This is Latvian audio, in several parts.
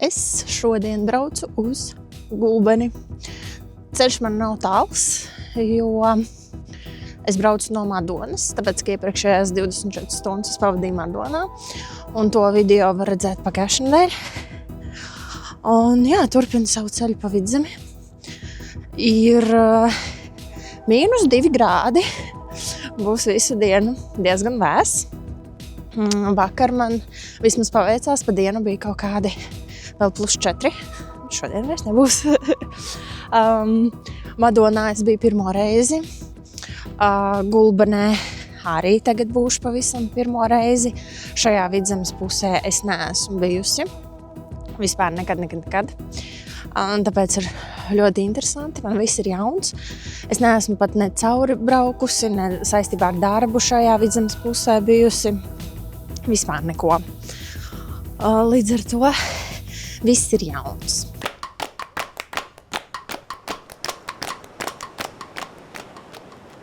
Es šodien braucu uz Gulbeni. Ceļš man nav tāls, jo es braucu no Madonas, tāpēc, ka iepriekšējās 24 stundas es pavadīju Madonā, un to video var redzēt pagājušajā nedēļā. Un jā, turpinu savu ceļu pa Vidzemi. Ir -2 grādi, būs visu dienu diezgan vēss. Vakar man vismaz paveicās, pa dienu bija kaut kādi vēl +4. Šodien vairs nebūs. Madonā es biju pirmo reizi. Gulbenē arī tagad būšu pavisam pirmo reizi. Šajā Vidzemes pusē es neesmu bijusi. Vispār nekad. Tāpēc ir ļoti interesanti. Man viss ir jauns. Es neesmu pat ne cauri braukusi, ne saistībā ar darbu šajā Vidzemes pusē bijusi. Vispār neko. Līdz ar to viss ir jauns.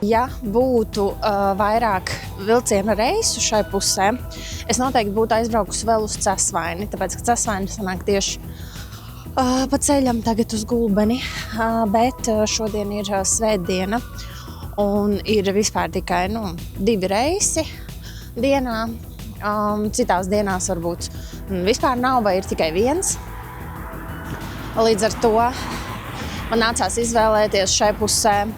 Ja būtu vairāk vilciena reisu šai pusē, es noteikti būtu aizbraukusi vēl uz Cesvaini, tāpēc, ka Cesvaini sanāk tieši pa ceļam tagad uz Gulbeni, bet šodien ir svētdiena un ir vispār tikai 2 reisi dienā. Citās dienās varbūt vispār nav vai ir tikai 1. Līdz ar to man nācās izvēlēties šai pusē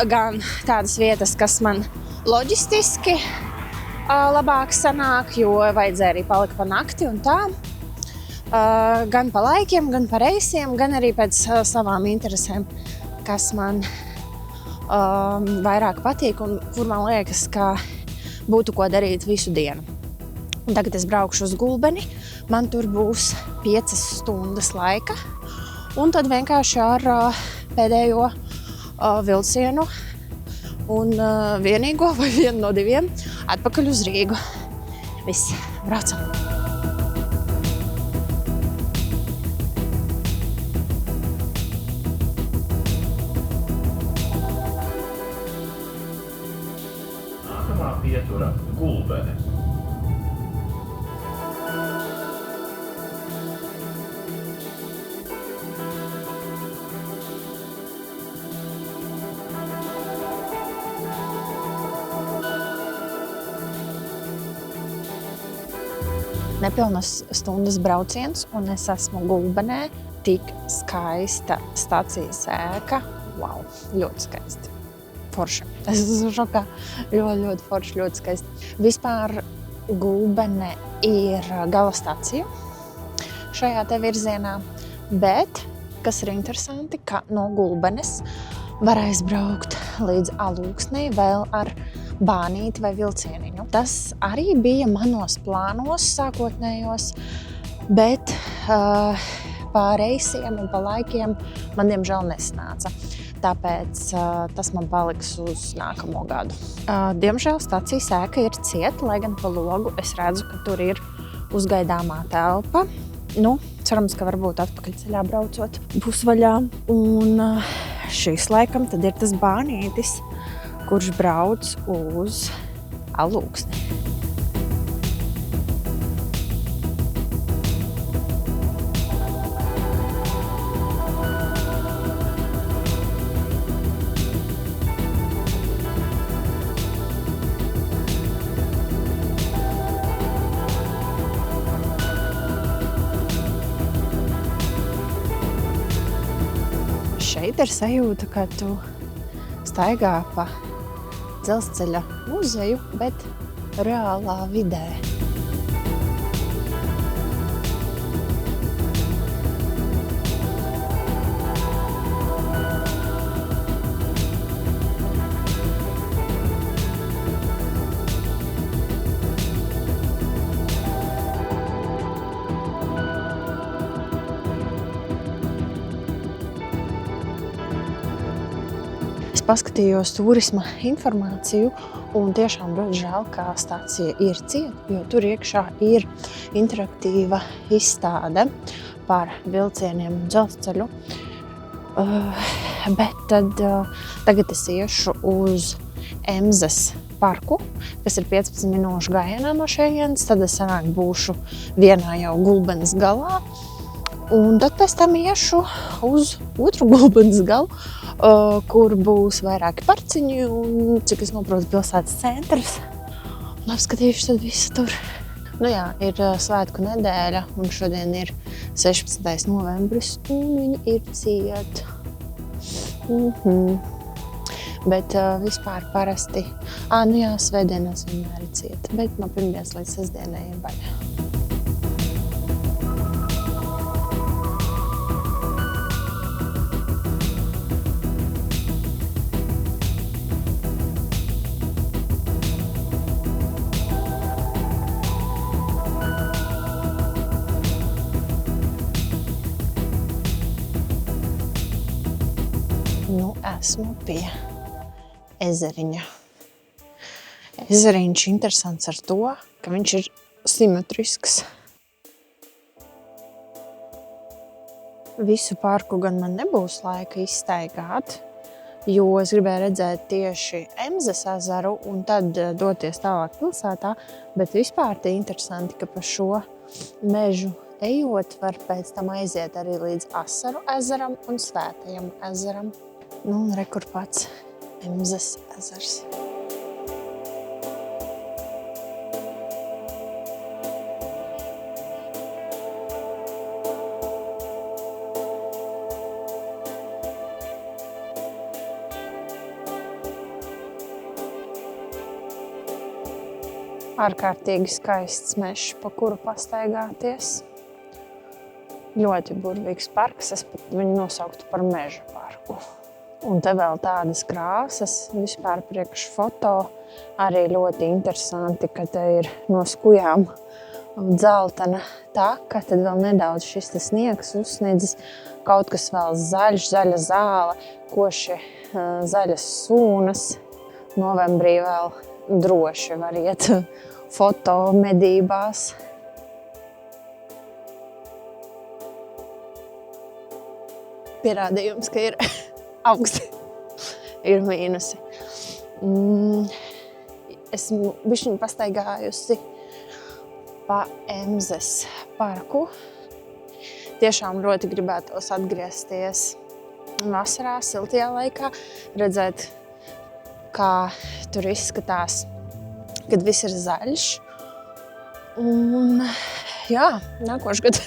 gan tādas vietas, kas man loģistiski labāk sanāk, jo vajadzēja arī palikt pa nakti un tā. Gan pa laikiem, gan pa reisiem, gan arī pēc savām interesēm, kas man vairāk patīk un kur man liekas, ka būtu ko darīt visu dienu. Un tagad es braukšu uz Gulbeni, man tur būs 5 stundas laika, un tad vienkārši ar pēdējo vilcienu un vienīgo vai vienu no 2 atpakaļ uz Rīgu. Viss, braucam! Nākamā pietura Gulbene. Nepilnas stundas brauciens, un es esmu Gulbenē. Tik skaista stacijas ēka. Wow, ļoti skaisti. Forši. Es esmu šokā. Ļoti forši, ļoti skaisti. Vispār Gulbene ir gala stacija šajā te virzienā, bet, kas ir interesanti, ka no Gulbenes var aizbraukt līdz Alūksnei vēl ar bānīti vai vilcieniņu. Tas arī bija manos plānos sākotnējos, bet pa reisiem un pa laikiem man diemžēl nesanāca. Tāpēc tas man paliks uz nākamo gadu. Diemžēl stacijas ēka ir cieta, lai gan pa logu es redzu, ka tur ir uzgaidāmā telpa. Cerams, ka varbūt atpakaļceļā braucot būs vaļā. Un šis laikam tad ir tas bānītis, kurš brauc uz Alūksni. Šeit ir sajūta, ka tu staigā pa dzelzceļa muzeju, bet reālā vidē. Paskatījos turisma informāciju un tiešām ļoti žēl, ka stacija ir cieta, jo tur iekšā ir interaktīva izstāde par vilcieniem un dzelzceļu. Bet tad tagad es iešu uz Emzes parku, kas ir 15 minūšu gājienā no šejienes, tad es sanāk būšu vienā jau Gulbenes galā. Un tad pēc tam iešu uz otru Gulbenes galu, kur būs vairāki parciņi un, cik es noprotu, pilsētas centrs. Un apskatīšu tad visu tur. Nu jā, ir svētku nedēļa un šodien ir 16. novembris un viņi ir ciet. Bet vispār parasti, nu jā, svētdienās vienmēr ir ciet, bet no pirmdienas līdz sestdienai ir vaļā. Nu, esmu pie ezeriņa. Ezeriņš interesants ar to, ka viņš ir simetrisks. Visu parku gan man nebūs laika izstaigāt, jo es gribēju redzēt tieši Emzes ezeru un tad doties tālāk pilsētā, bet vispār tie interesanti, ka pa šo mežu ejot var pēc tam aiziet arī līdz Asaru ezeram un Svētajam ezeram. Nu, un re, kur pats Emzes ezers. Ārkārtīgi skaists mežs, pa kuru pastaigāties. Ļoti burvīgs parks, es pat viņu nosauktu par meža parku. Un te vēl tādas krāsas, vispār priekš foto, arī ļoti interesanti, ka te ir no skujām dzeltena taka, tad vēl nedaudz šis sniegs uzsniedzis, kaut kas vēl zaļš, zaļa zāle, koši zaļas sūnas. Novembrī vēl droši var iet foto medībās. Pierādījums, ka ir augsti, ir mīnusi. Esmu bišķiņu pastaigājusi pa Emzes parku. Tiešām ļoti gribētos atgriezties vasarā, siltajā laikā, redzēt, kā tur izskatās, kad viss ir zaļš. Un jā, nākošgad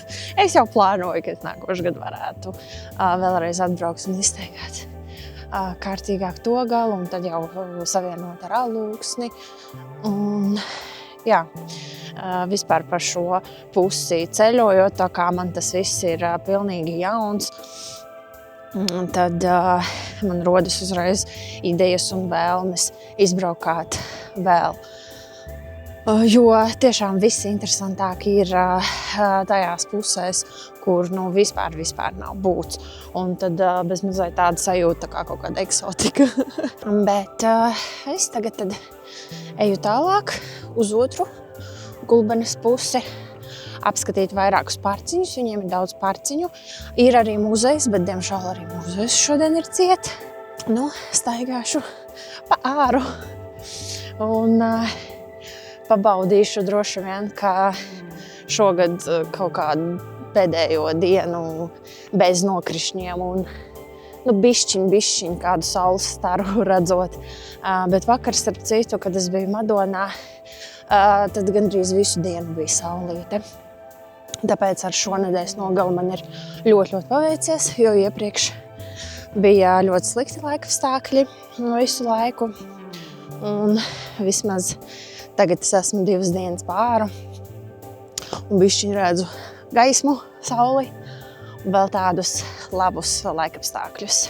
es jau plānoju, ka es nākošgad varētu vēlreiz atbraukt un izstaigāt kārtīgāk to galu un tad jau savienot ar Alūksni. Un jā, vispār par šo pusi ceļojot, tā kā man tas viss ir pilnīgi jauns, tad man rodas uzreiz idejas un vēlmes izbraukāt vēl. Jo tiešām viss interesantāk ir tajās pusēs, kur vispār nav būts. Un tad bez mazliet tāda sajūta kā kaut kāda eksotika. Bet es tagad tad eju tālāk uz otru Gulbenes pusi, apskatīt vairākus parciņus. Viņiem ir daudz parciņu. Ir arī muzejs, bet diemžēl arī muzejs šodien ir ciet. Nu, staigāšu pa āru. Un pabaudīšu droši vien, ka šogad kaut kādu pēdējo dienu bez nokrišņiem un bišķiņ kādu saules staru redzot. Bet vakar, starp citu, kad es biju Madonā, tad gandrīz visu dienu bija saulīte. Tāpēc ar šonedēļas nogali man ir ļoti paveicies, jo iepriekš bija ļoti slikti laikapstākļi visu laiku. Un vismaz tagad es esmu 2 dienas pāri un bišķiņ redzu gaismu, sauli un vēl tādus labus laikapstākļus.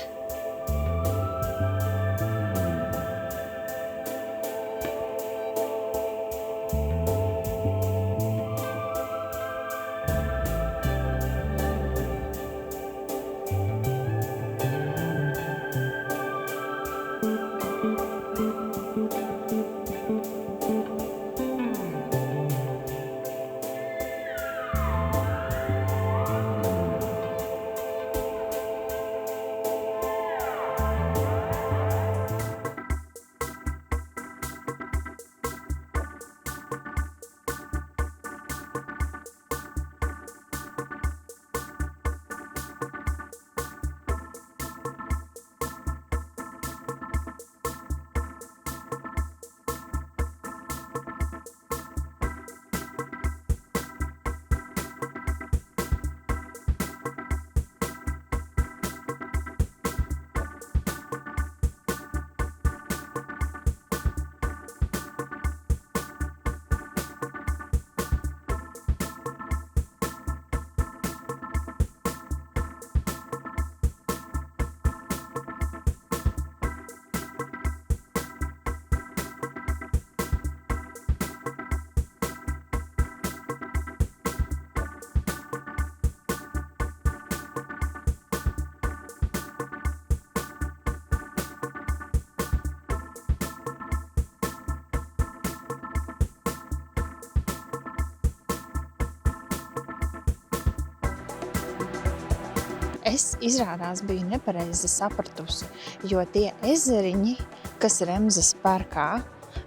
Es izrādās biju nepareizi sapratusi, jo tie ezeriņi, kas ir Emzas parkā,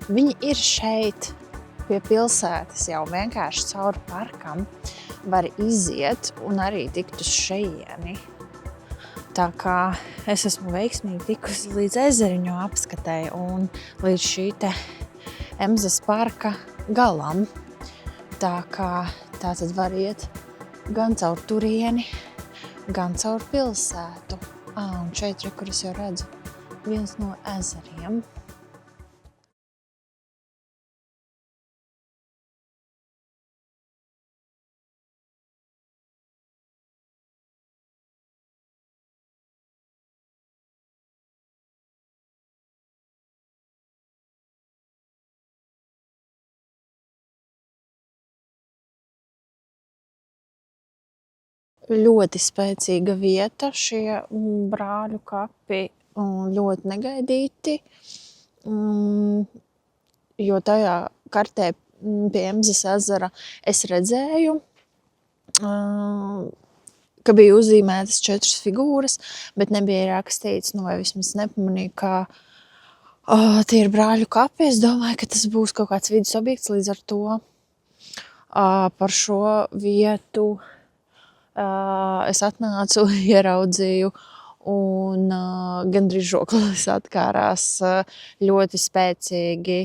viņi ir šeit pie pilsētas jau vienkārši cauri parkam var iziet un arī tikt uz šejieni. Tā kā es esmu veiksmīgi tikusi līdz ezeriņu apskatei un līdz šī te Emzas parka galam. Tā kā tā tad var iet gan caur turieni, gan caur pilsētu. Un šeit, kur es jau redzu, viens no ezeriem. Ļoti spēcīga vieta šie brāļu kapi un ļoti negaidīti, jo tajā kartē pie Emzas ezera es redzēju, ka bija uzzīmētas 4 figūras, bet nebija rakstīts, vai vismaz nepamanīju, ka tie ir brāļu kapi. Es domāju, ka tas būs kaut kāds vidas objekts, līdz ar to par šo vietu es atnācu, ieraudzīju un gandrīz žoklis atkārās ļoti spēcīgi,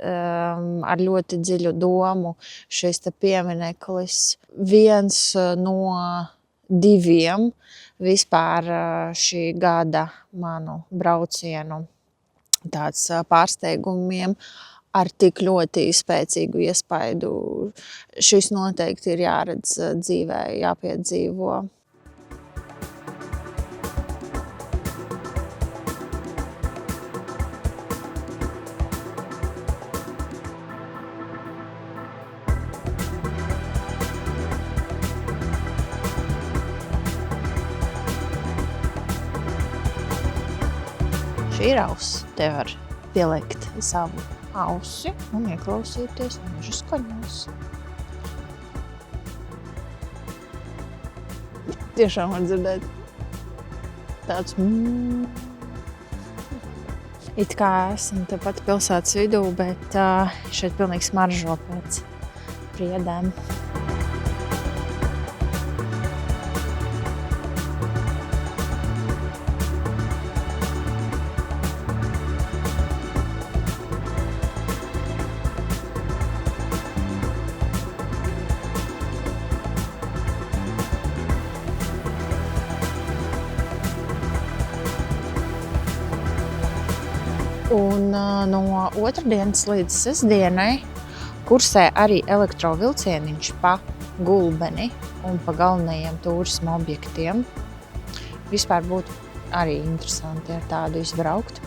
ar ļoti dziļu domu. Šis te piemineklis viens no 2 vispār šī gada manu braucienu tāds pārsteigumiem ar tik ļoti spēcīgu iespaidu. Šis noteikti ir jāredz dzīvē, jāpiedzīvo. Šī ir auss. Te var pielikt savu ausi un ieklausīties meža skaņos. Tiešām var dzirdēt tāds It kā esam tepat pilsētas vidū, bet šeit pilnīgi smaržo pēc priedēm. Un no otrdienas līdz sestdienai kursē arī elektrovilcieniņš pa Gulbeni un pa galvenajiem turisma objektiem. Vispār būtu arī interesanti ar tādu izbraukt.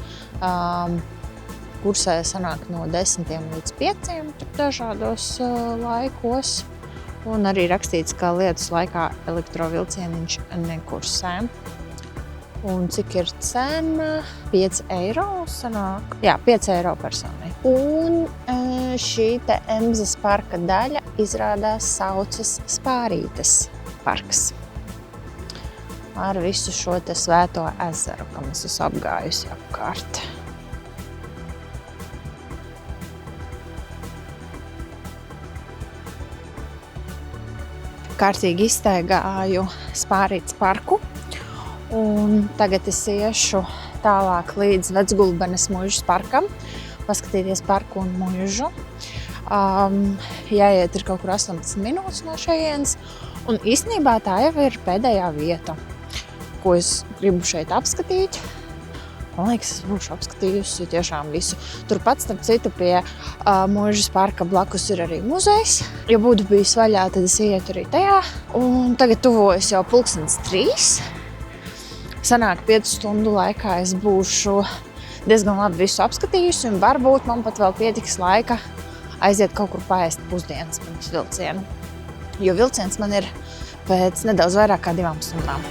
Kursē sanāk no 10 līdz 5 dažādos laikos. Un arī rakstīts, ka lietus laikā elektrovilcieniņš nekursē. Un cik ir cena? 5 eiro sanāk? Jā, 5 eiro personai. Un šī te Emzas parka daļa izrādās saucas Spārītes parks. Ar visu šo te svēto ezeru, kam es esmu apgājusi apkārt. Kārtīgi izstaigāju Spārītes parku. Un tagad es iešu tālāk līdz Vecgulbenes muižas parkam, paskatīties parku un muižu. Jāiet ir kaut kur 18 minūtes no šejienes, un īstenībā tā jau ir pēdējā vieta, ko es gribu šeit apskatīt. Man liekas, es būšu apskatījusi tiešām visu. Turpat, starp citu, pie muižas parka blakus ir arī muzejs. Ja būtu bijis vaļā, tad es ietu arī tajā. Un tagad tuvojas jau 2:30. Sanāk 5 stundu laikā es būšu diezgan labi visu apskatījusi, un varbūt man pat vēl pietiks laika aiziet kaut kur paēst pusdienas pirms vilciena. Jo vilciens man ir pēc nedaudz vairāk kā 2 stundām.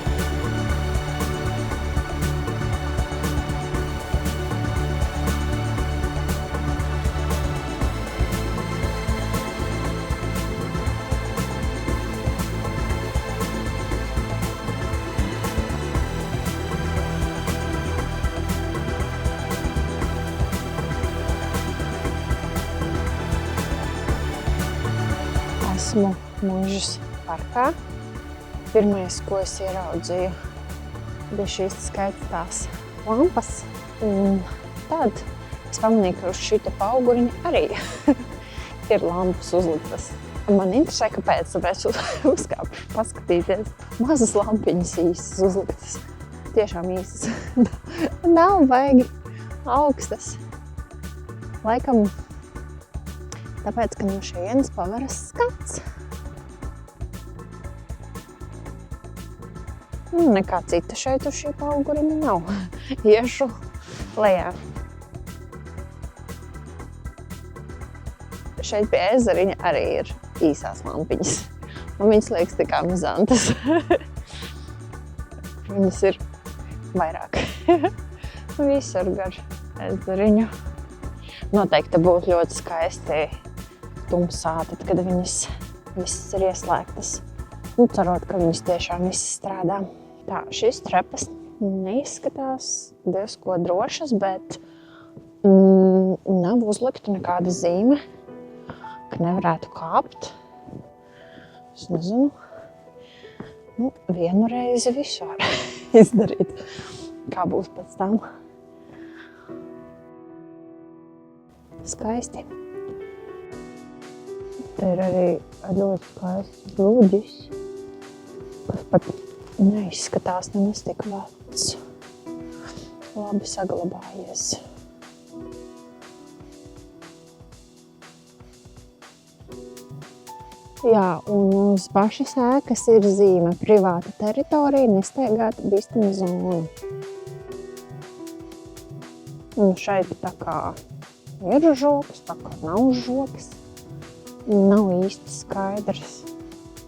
Esmu Mūžas parkā. Pirmais, ko es ieraudzīju, bija šīs skaistās lampas. Un tad es pamanīju, ka uz šīta pauguriņa arī ir lampas uzliktas. Man interesē, kāpēc, tāpēc uzkāpšu paskatīties. Mazas lampiņas īstas uzliktas. Tiešām īstas. Nav baigi augstas. Laikam tāpēc, ka no šejienes paveras skats. Nekā cita šeit uz šī pauguriņa nav. Iešu lejā. Šeit pie ezeriņa arī ir īsās lampiņas. Man viņas liekas tik amizantas. Viņas ir vairāk. Visur gar ezeriņu. Noteikti būtu ļoti skaisti tumsā, tad, kad viņas visas ir ieslēgtas. Cerot, ka viņas tiešām visas strādā. Tā, šīs trepas neizskatās diezko drošas, bet nav uzlikta nekāda zīme, ka nevarētu kāpt. Es nezinu. Vienu reizi visu var izdarīt. Kā būs pēc tam. Skaisti. Te ir arī ļoti skaists blūģis, kas pat neizskatās nemaz tik vecs. Labi saglabājies. Jā, un uz pašas ēkas ir zīme privāta teritorija, nestaigāta bīstama zona. Un šeit tā kā ir žoks, tā kā nav žoks. Nav īsti skaidrs,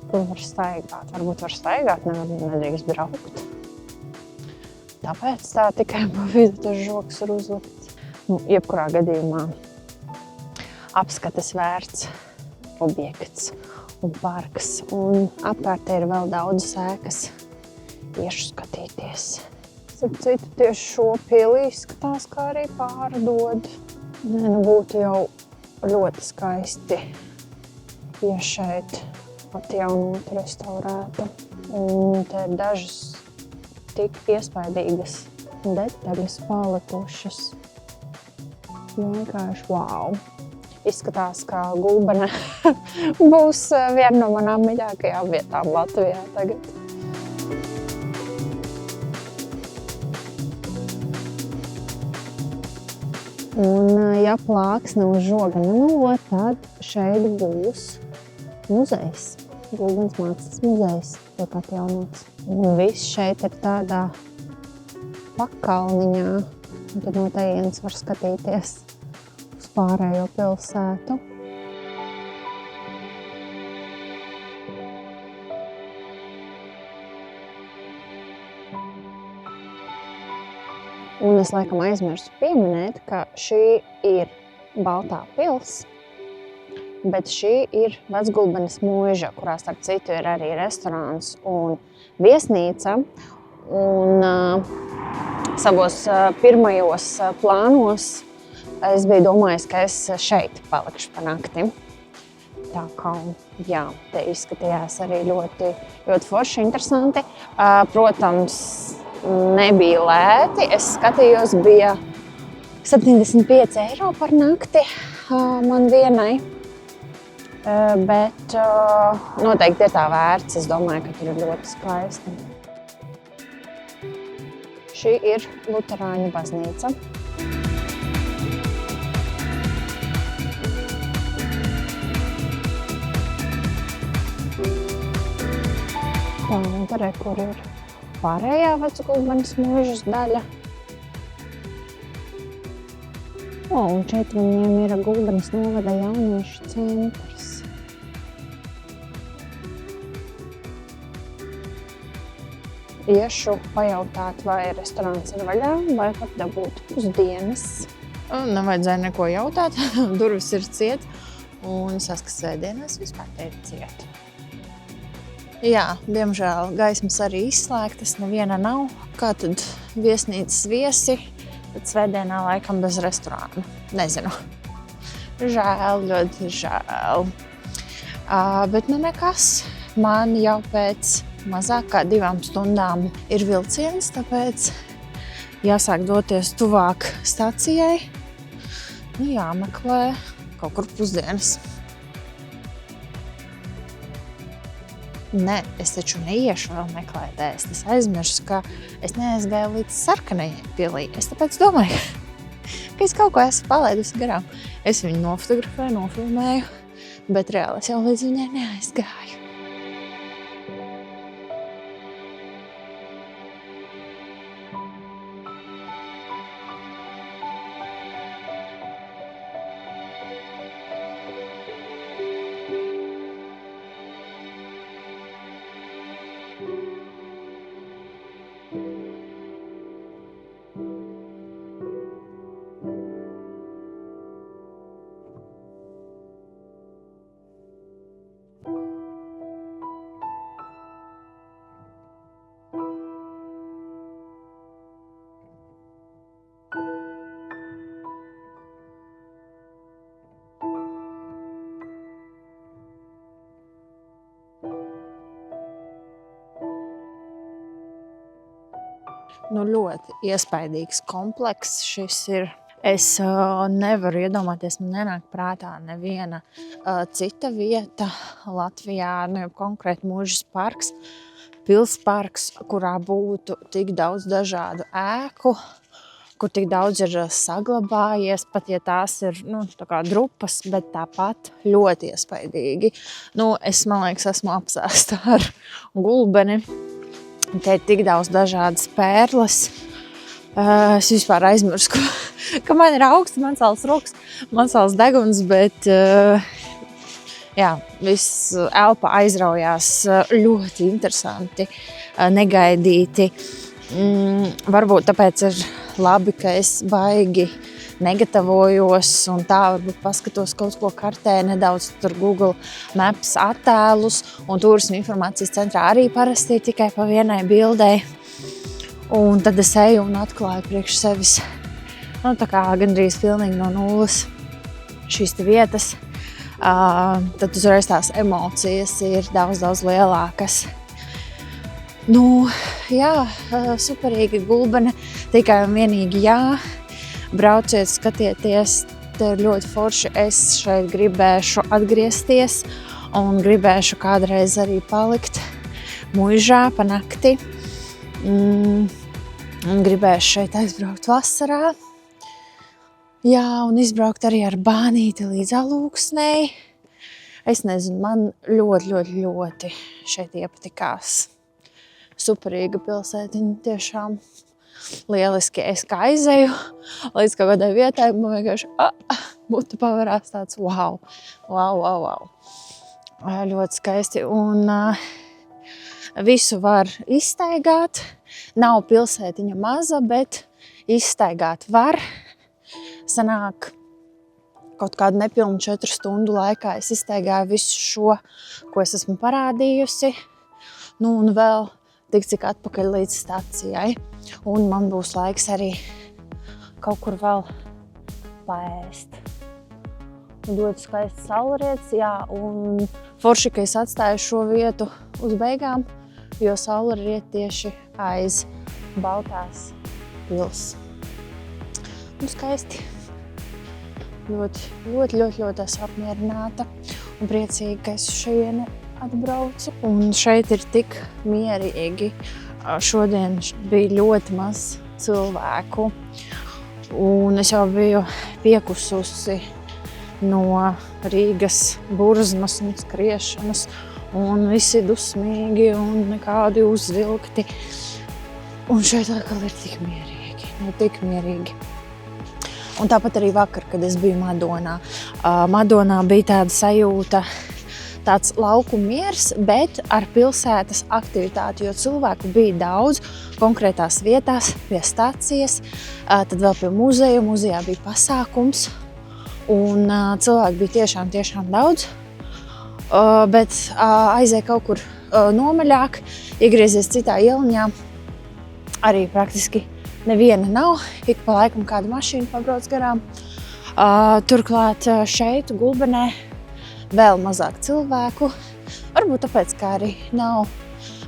kur var staigāt. Varbūt var staigāt, nedrīkst braukt. Tāpēc tā tikai pa vidu tas žoks ir uzlikts. Jebkurā gadījumā apskates vērts objekts un parks. Un apkārt ir vēl daudz ēkas. Iešu skatīties. Starp citu, tieši šo pili izskatās, kā arī pārdod. Būtu jau ļoti skaisti, ja šeit atjaunotu, restaurētu. Un te ir dažas tik iespaidīgas detaļas palikušas. Vienkārši wow! Izskatās, kā Gulbene būs viena no manām mīļākajām vietām Latvijā tagad. Un, ja plāksne uz žoga nemelo, tad šeit būs muzejs. Gulbenes mākslas muzejs tiek atjaunots. Un viss šeit ir tādā pakalniņā. Un tad no tajienes var skatīties uz pārējo pilsētu. Un es laikam aizmirsu pieminēt, ka šī ir Baltā pils, bet šī ir Vecgulbenes mūža, kurā starp citu ir arī restorāns un viesnīca. Un savos pirmajos plānos es biju domājis, ka es šeit palikšu pa nakti. Tā kā, jā, te izskatījās arī ļoti forši, interesanti. Protams, nebija lēti. Es skatījos, bija 75 eiro par nakti man vienai. Bet noteikti ir tā vērts. Es domāju, ka tur ir ļoti skaisti. Šī ir Luterāņu baznīca. Tā, un te kur ir pārējā Vecgulbenes mūžas daļa. Un šeit viņiem ir Gulbenes novada jauniešu centrs. Iešu pajautāt, vai restorāns ir vaļā, vai pat dabūt pusdienas. Nevajadzēja neko jautāt, durvis ir ciet, un saskas svētdienās vispār te ir ciet. Jā, diemžēl gaismas arī izslēgtas, neviena nav. Kā tad viesnīcas viesi, tad svētdienā laikam bez restorāna. Nezinu. Žēl, ļoti žēl. Bet nu nekas, man jau pēc mazāk kā 2 stundām ir vilciens, tāpēc jāsāk doties tuvāk stacijai. Nu, jāmeklē kaut kur pusdienas. Nē, es taču neiešu vēl meklēt ēst. Es aizmirsu, ka es neaizgāju līdz sarkanajai pilī. Es tāpēc domāju, ka es kaut ko esmu palaidusi garām. Es viņu nofotografēju, nofilmēju, bet reāli es jau līdz viņai neaizgāju. Nu, ļoti iespaidīgs komplekss šis ir. Es nevaru iedomāties, man nenāk prātā neviena cita vieta Latvijā, nu, konkrēti Mūžas parks, pilsparks, kurā būtu tik daudz dažādu ēku, kur tik daudz ir saglabājies, pat ja tās ir tā kā drupas, bet tāpat ļoti iespaidīgi. Nu, es, man liekas, esmu apsēsta ar gulbeni. Te ir tik daudz dažādas pērles. Es vispār aizmirsu, ka man ir augsts mansāls rokas, mansāls deguns, bet jā, viss elpa aizraujās ļoti interesanti, negaidīti. Varbūt tāpēc ir labi, ka es baigi negatavojos un tā varbūt paskatos kaut ko kartē, nedaudz tur Google Maps attēlus, un turisma informācijas centrā arī parasti tikai pa vienai bildei. Un tad es eju un atklāju priekš sevis, tā kā gandrīz pilnīgi no nulles šīs te vietas. Tad uzreiz tās emocijas ir daudz lielākas. Nu, jā, superīga gulbene, tikai un vienīgi jā. Brauciet, skatieties, te ir ļoti forši. Es šeit gribēšu atgriezties un gribēšu kādreiz arī palikt Muižā pa nakti. Un gribēšu šeit aizbraukt vasarā. Jā, un izbraukt arī ar bānīti līdz Alūksnei. Es nezinu, man ļoti šeit iepatikās. Superīga pilsētiņa tiešām. Lieliski. Es kā aizēju līdz kaut kādai vietai, man vienkārši mutu pavarās tāds wow. Ļoti skaisti. Un visu var izstaigāt. Nav pilsētiņa maza, bet izstaigāt var. Sanāk kaut kādu nepilnu 4 stundu laikā es izstaigāju visu šo, ko es esmu parādījusi. Nu un vēl tik cik atpakaļ līdz stacijai. Un man būs laiks arī kaut kur vēl paēst. Ļoti skaists saulrietis, jā, un forši, ka es atstāju šo vietu uz beigām, jo saule riet tieši aiz Baltās pils. Un skaisti. Ļoti esmu apmierināta un priecīga, ka es šajieni atbraucu. Un šeit ir tik mierīgi. Šodien bija ļoti maz cilvēku. Un es jau biju piekususi no Rīgas burzmas un skriešanas. Un visi dusmīgi un nekādi uzvilkti. Un šeit atkal ir tik mierīgi. Tik mierīgi. Un tāpat arī vakar, kad es biju Madonā. Madonā bija tāda sajūta, tāds lauku miers, bet ar pilsētas aktivitāti, jo cilvēku bija daudz konkrētās vietās, pie stacijas, tad vēl pie muzeja. Muzejā bija pasākums, un cilvēku bija tiešām daudz, bet aizēja kaut kur nomaļāk, iegriezies citā ieliņā, arī praktiski neviena nav, ik pa laikam kāda mašīna pabrauc garām. Turklāt šeit, Gulbenē, vēl mazāk cilvēku. Varbūt tāpēc, ka arī nav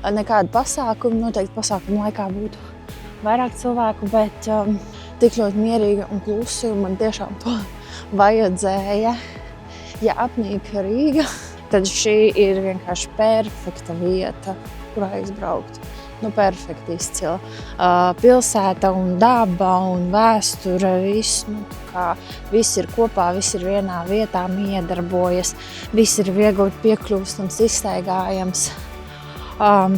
nekāda pasākuma. Noteikti pasākuma laikā būtu vairāk cilvēku, bet tik ļoti mierīga un klusi, un man tiešām to vajadzēja. Ja apnīk Rīga, tad šī ir vienkārši perfekta vieta, kurā izbraukt. Perfekti izcila. Pilsēta un daba un vēsture, viss ir kopā, viss ir vienā vietā, miedarbojas, viss ir viegli piekļūstams, izstaigājams.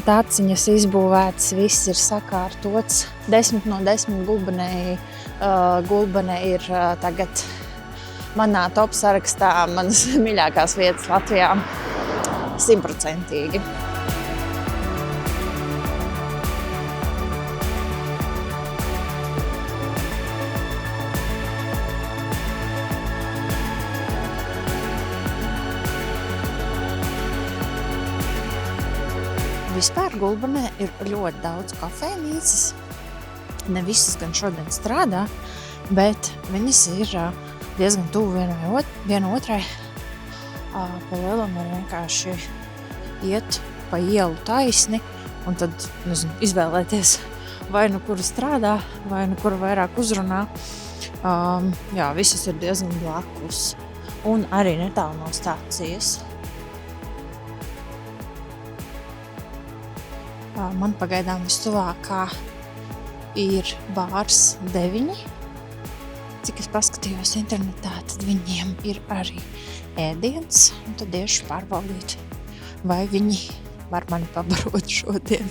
Taciņas izbūvētas, viss ir sakārtots. 10 no 10 Gulbenē ir tagad manā top sarakstā manas mīļākās vietas Latvijā 100%. Vispār Gulbenē ir ļoti daudz kafejnīcas. Ne visas gan šodien strādā, bet viņas ir diezgan tuvu viena otrai. Pa lielam var vienkārši iet pa ielu taisni un tad, izvēlēties vai nu kura strādā, vai nu kura vairāk uzrunā. Jā, visas ir diezgan blakus un arī netālu no stācijas. Man pagaidām vistuvākā ir bārs 9. Cik es paskatījos internetā, tad viņiem ir arī ēdiens, un tad iešu pārbaudīt, vai viņi var mani pabarot šodien.